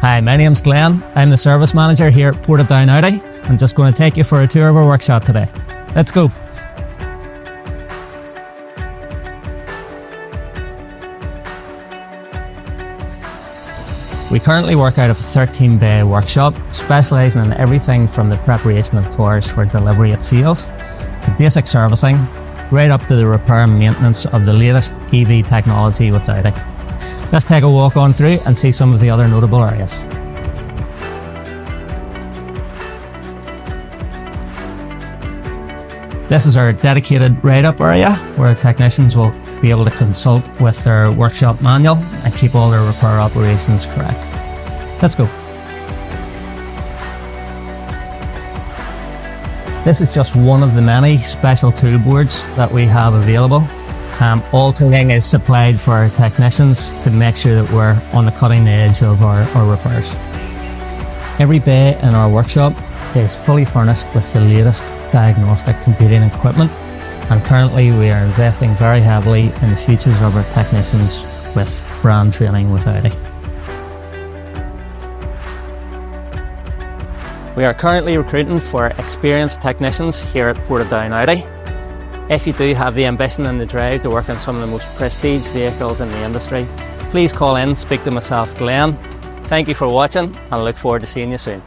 Hi, my name's Glenn. I'm the service manager here at Portadown Audi. I'm just going to take you for a tour of our workshop today. Let's go. We currently work out of a 13-bay workshop, specialising in everything from the preparation of cars for delivery at sales, to basic servicing, right up to the repair and maintenance of the latest EV technology with Audi. Let's take a walk on through and see some of the other notable areas. This is our dedicated ride-up area where technicians will be able to consult with their workshop manual and keep all their repair operations correct. Let's go. This is just one of the many special tool boards that we have available. All tooling is supplied for our technicians to make sure that we're on the cutting edge of our repairs. Every bay in our workshop is fully furnished with the latest diagnostic computing equipment, and currently we are investing very heavily in the futures of our technicians with brand training with Audi. We are currently recruiting for experienced technicians here at Portadown Audi. If you do have the ambition and the drive to work on some of the most prestige vehicles in the industry, please call in, speak to myself, Glenn. Thank you for watching, and I look forward to seeing you soon.